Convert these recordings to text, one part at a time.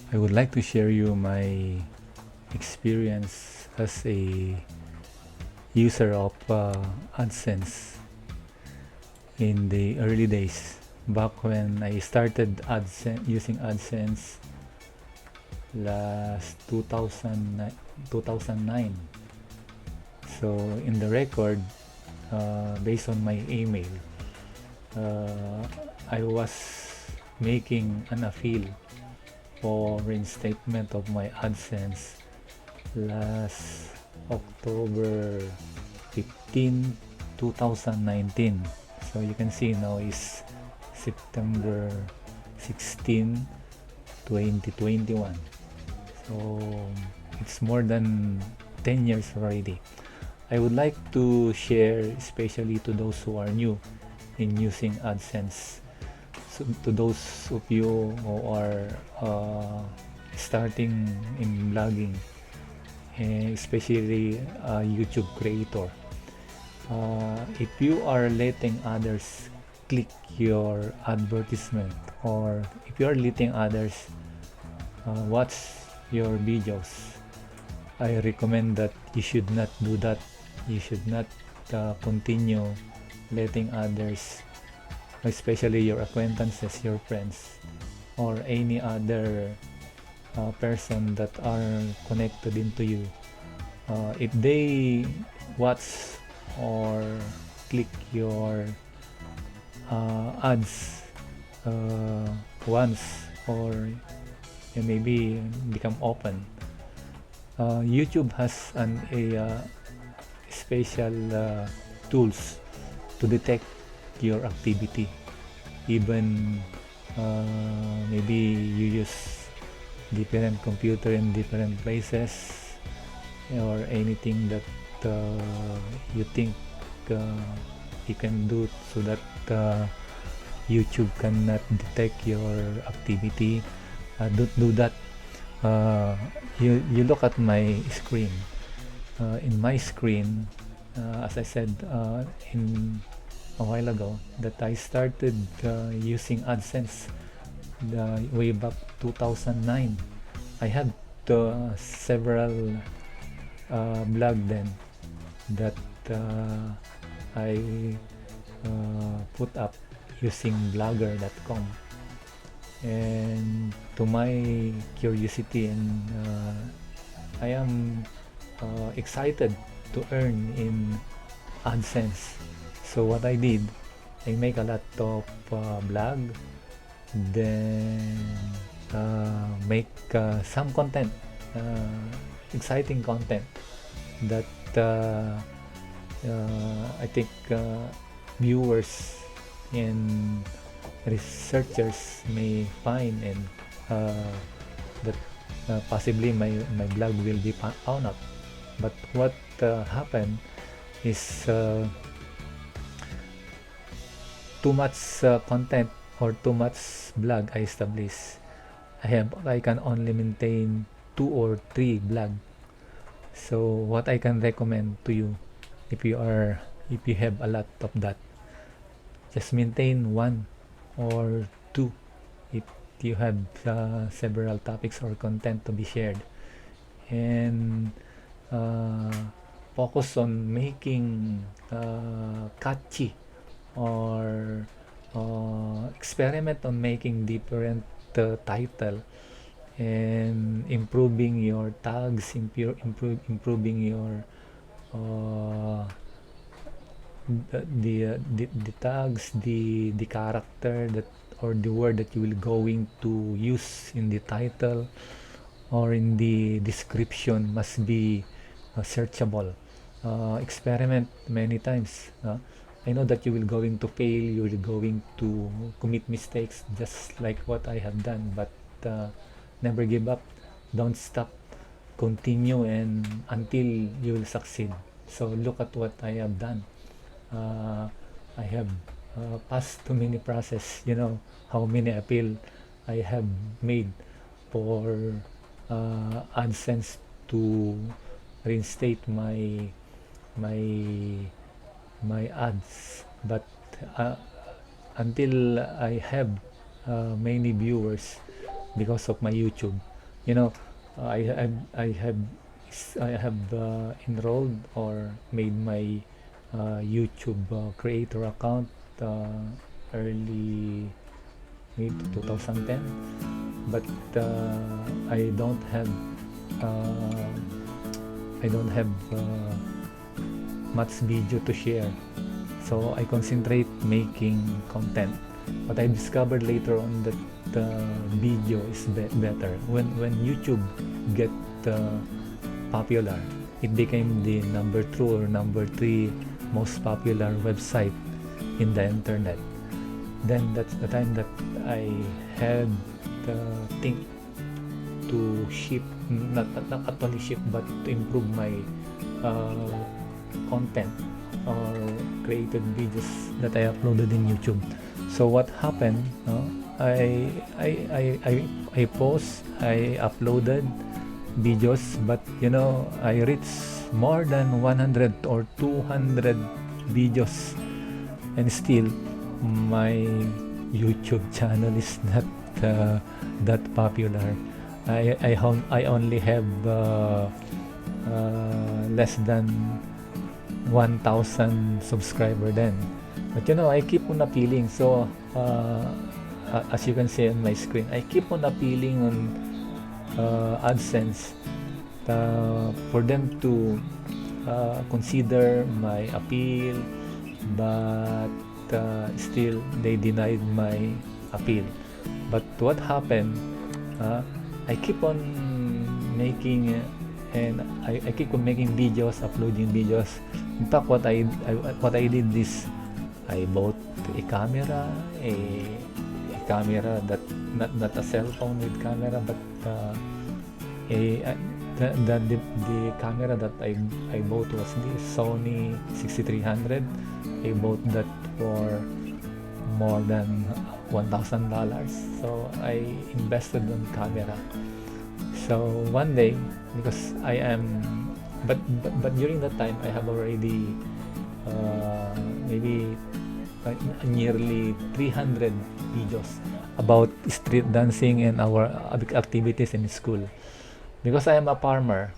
I would like to share you my experience as a user of AdSense in the early days, back when I started AdSense, using AdSense last 2009. So in the record, based on my email, uh, I was making an appeal for reinstatement of my AdSense last October 15, 2019. So you can see now is September 16, 2021. So it's more than 10 years already. I would like to share, especially to those who are new in using AdSense, so to those of you who are starting in blogging, especially YouTube creator. If you are letting others click your advertisement, or if you are letting others watch your videos, I recommend that you should not do that. You should not continue letting others, especially your acquaintances, your friends, or any other person that are connected into you. If they watch or click your ads once, or maybe become open, YouTube has a special tools to detect your activity, even maybe you use different computer in different places, or anything that you think you can do so that YouTube cannot detect your activity. Don't do that. You look at my screen. In my screen, as I said in a while ago, that I started using AdSense way back 2009. I had several blog then that I put up using blogger.com, and to my curiosity, and I am excited to earn in AdSense. So what I did, I make a lot of blog, then make some content, exciting content that I think viewers and researchers may find, and that possibly my blog will be found out. But what happened is too much content or too much blog I establish. I can only maintain 2 or 3 blog. So what I can recommend to you, if you have a lot of that, just maintain 1 or 2 if you have several topics or content to be shared, and uh, focus on making catchy, or experiment on making different title, and improving your tags, improving your uh, the tags, the character that, or the word that you will going to use in the title or in the description, must be searchable. Experiment many times. I know that you will going to fail, you will going to commit mistakes, just like what I have done, but never give up, don't stop, continue, and until you will succeed. So look at what I have done. uh, I have passed too many process. You know how many appeal I have made for AdSense to reinstate my my ads, but uh, until I have many viewers because of my YouTube, you know, I have enrolled or made my YouTube creator account early maybe 2010, but I don't have uh, I don't have much video to share, so I concentrate making content. But I discovered later on that video is better. When YouTube get popular, it became the number 2 or number 3 most popular website in the internet. Then that's the time that I had think to ship, not only ship, but to improve my uh, content or created videos that I uploaded in YouTube. So what happened? I post, I uploaded videos, but I reached more than 100 or 200 videos, and still my YouTube channel is not that popular. I only have less than 1,000 subscriber then. But I keep on appealing. So as you can see on my screen, I keep on appealing on Adsense for them to consider my appeal, but still they denied my appeal. But what happened? I keep on making and I keep on making videos, uploading videos. In fact, what I did is I bought a camera, a camera that not a cell phone with camera, but the camera that I bought was the Sony 6300. I bought that for more than $1,000. So I invested on camera. So one day, because but during that time I have already maybe nearly 300 videos about street dancing and our activities in school. Because I am a farmer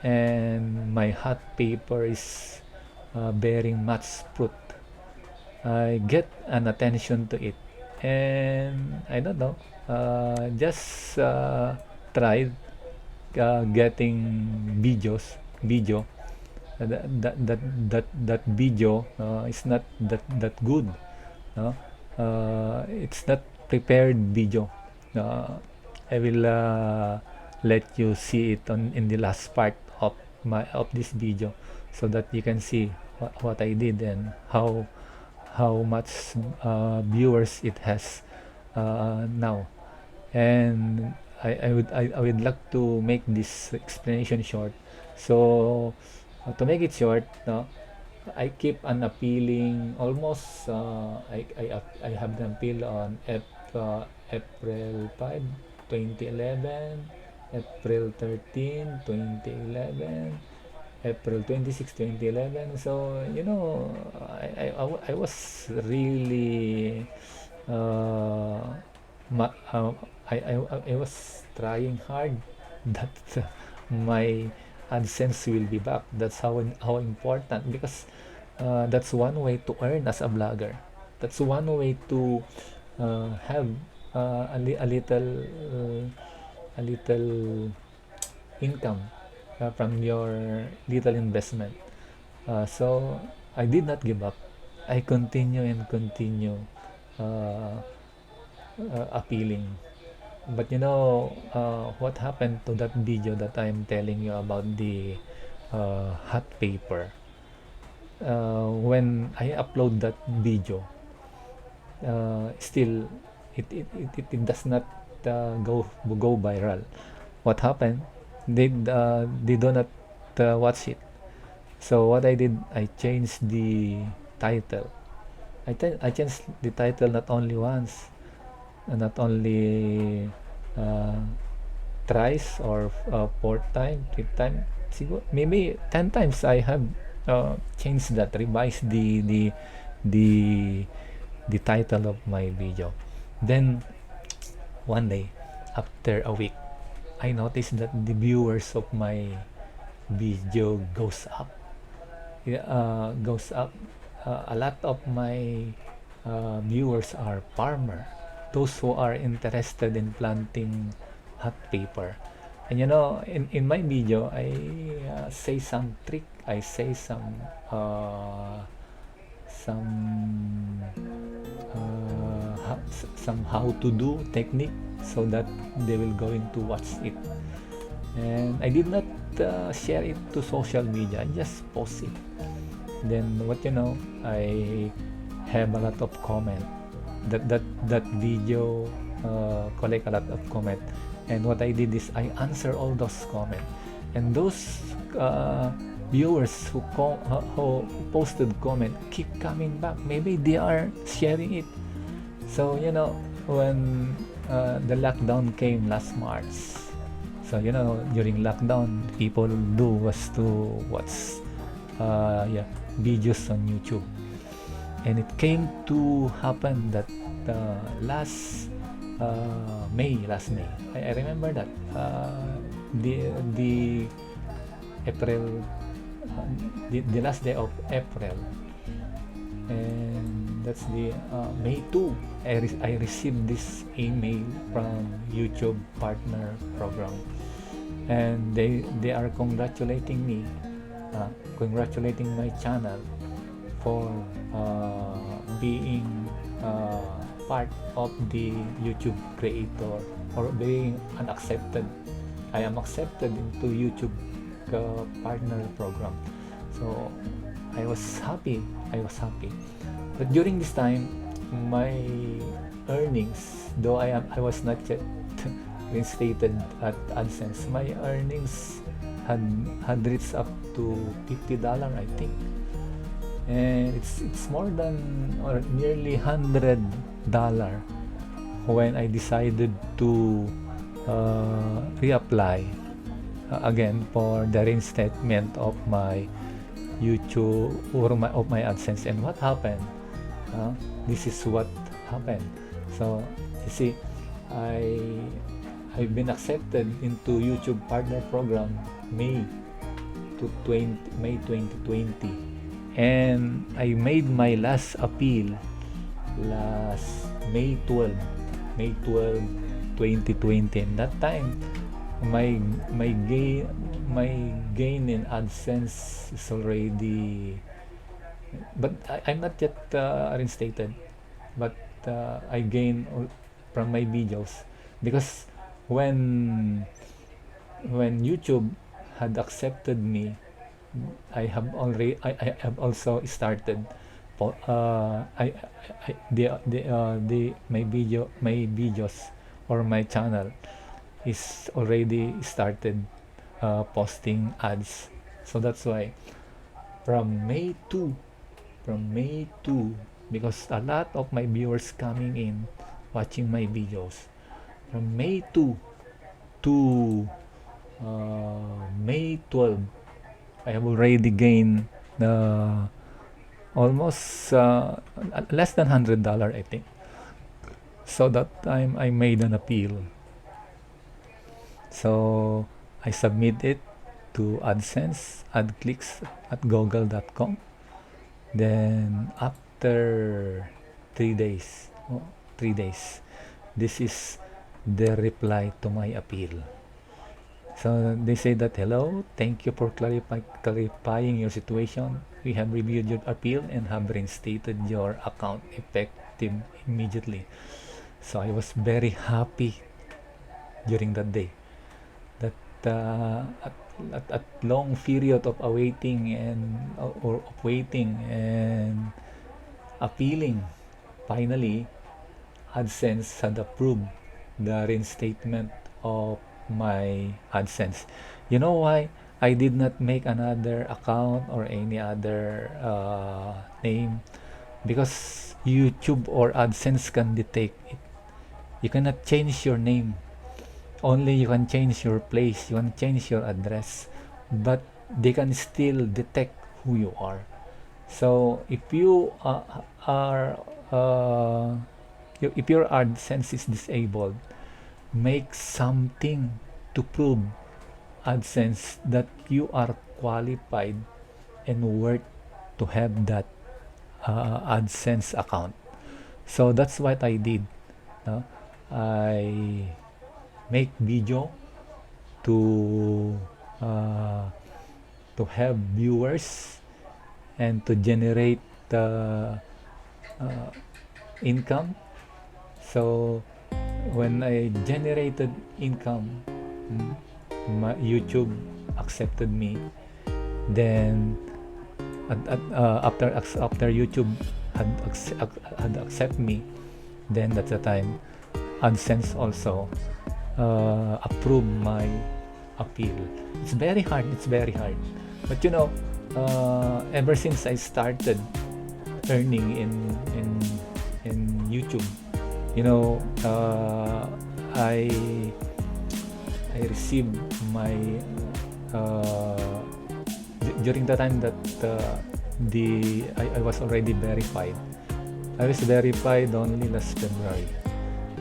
and my hot paper is bearing much fruit, I get an attention to it, and I don't know, just tried getting video. That video is not that good. No? It's not prepared video. I will let you see it in the last part of this video, so that you can see what I did and how much viewers it has now. And I would like to make this explanation short. So to make it short, no, I keep on appealing almost. I have an appeal on April 5, 2011, April 13, 2011, April 26, 2011. So I was really ma- uh, I was trying hard that my AdSense will be back. That's how important, because that's one way to earn as a blogger. That's one way to have a little income from your little investment. So I did not give up. I continue and continue uh, appealing. But what happened to that video that I'm telling you about, the hot paper? When I upload that video, still it does not go viral. What happened? They do not watch it. So what I did, I changed the title. I changed the title not only once, not only uh, thrice or fourth time, fifth time, maybe 10 times I have changed that, revised the the title of my video. Then one day, after a week, I noticed that the viewers of my video goes up. Yeah, goes up. A lot of my viewers are farmer, those who are interested in planting hot paper. And in my video, I say some trick. I say some some how to do technique so that they will going to watch it. And I did not share it to social media. I just post it. Then I have a lot of comment. That video collect a lot of comment. And what I did is I answer all those comment. And those viewers who posted comment keep coming back. Maybe they are sharing it. So when the lockdown came last March, so during lockdown, people do was to watch videos on YouTube. And it came to happen that last May, I remember that the April, the last day of April, and that's the May 2. I received this email from YouTube Partner Program, and they are congratulating me, congratulating my channel for being part of the YouTube creator, or being accepted. I am accepted into YouTube partner program. So I was happy. But during this time, my earnings, though I was not yet reinstated at Adsense, my earnings had reached up to $50, I think. And it's more than, or nearly $100 when I decided to reapply again for the reinstatement of my YouTube, or of my AdSense. And what happened? This is what happened. So you see, I've been accepted into YouTube Partner Program May 2020, and I made my last appeal last May 12, 2020. And that time, my gain in AdSense is already, but I'm not yet reinstated, but I gain from my videos, because when YouTube had accepted me, I have also started my videos, or my channel is already started posting ads. So that's why from May 2, because a lot of my viewers coming in watching my videos, from May 2 to May 12, I have already gained almost less than $100, I think. So that time I made an appeal. So I submit it to AdSense, AdClicks at google.com. Then after 3 days, this is the reply to my appeal. So they say that, hello, thank you for clarifying your situation. We have reviewed your appeal and have reinstated your account effective immediately. So I was very happy during that day, that at long period of awaiting or of waiting and appealing, finally AdSense had approved the reinstatement of my AdSense. You know why I did not make another account or any other name? Because YouTube or AdSense can detect it. You cannot change your name. Only you can change your place, you can change your address, but they can still detect who you are. So if you if your AdSense is disabled, make something to prove AdSense that you are qualified and worth to have that AdSense account. So that's what I did. No? I make video to uh, to have viewers and to generate uh, income. So when I generated income, mm, YouTube accepted me. Then after YouTube had accept me, then that's the time AdSense also approve my appeal. It's very hard. It's very hard. But ever since I started earning in YouTube, you know, I received my during the time that I was already verified. I was verified only last February.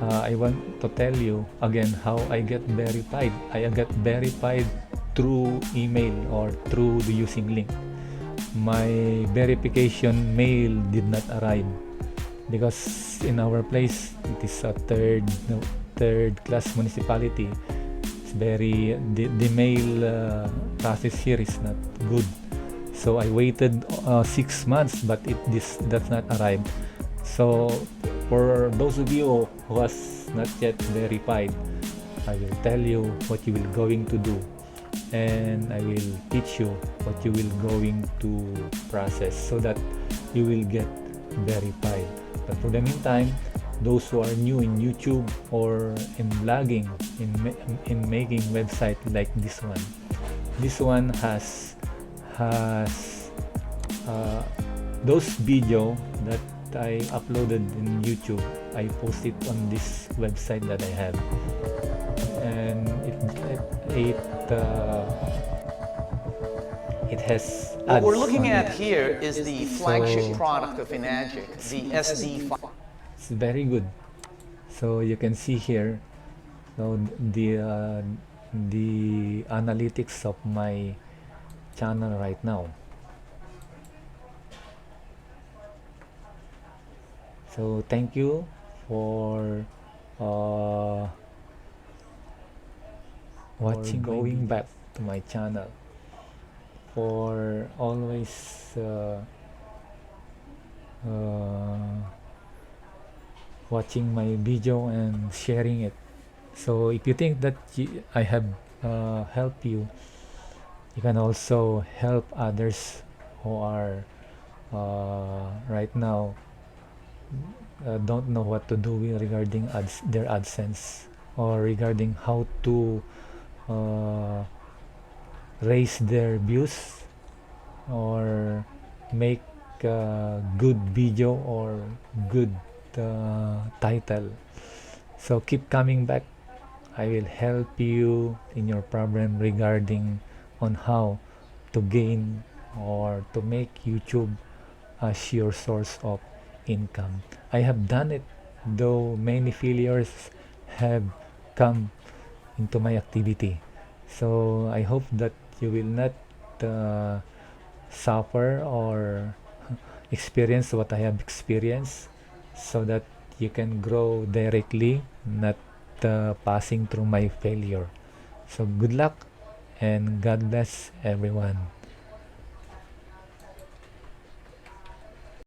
I want to tell you again how I get verified. I get verified through email or through the using link. My verification mail did not arrive because in our place it is a third class municipality. It's very the mail process here is not good. So I waited 6 months, but this does not arrive. So for those of you who has not yet verified, I will tell you what you will going to do, and I will teach you what you will going to process so that you will get verified. But for the meantime, those who are new in YouTube or in blogging, in making website like this one has those video that I uploaded in YouTube. I post it on this website that I have, and it has What ads we're looking on at it. here is the flagship So product of Enagic, the SD file. it's very good. So you can see here, so the analytics of my channel right now. So thank you for watching, going back to my channel, for always watching my video and sharing it. So if you think that I have helped you, you can also help others who are right now don't know what to do regarding their AdSense, or regarding how to raise their views or make good video or good title. So keep coming back. I will help you in your problem regarding on how to gain or to make YouTube as your source of income. I have done it, though many failures have come into my activity. So I hope that you will not suffer or experience what I have experienced, so that you can grow directly, not passing through my failure. So good luck and God bless everyone.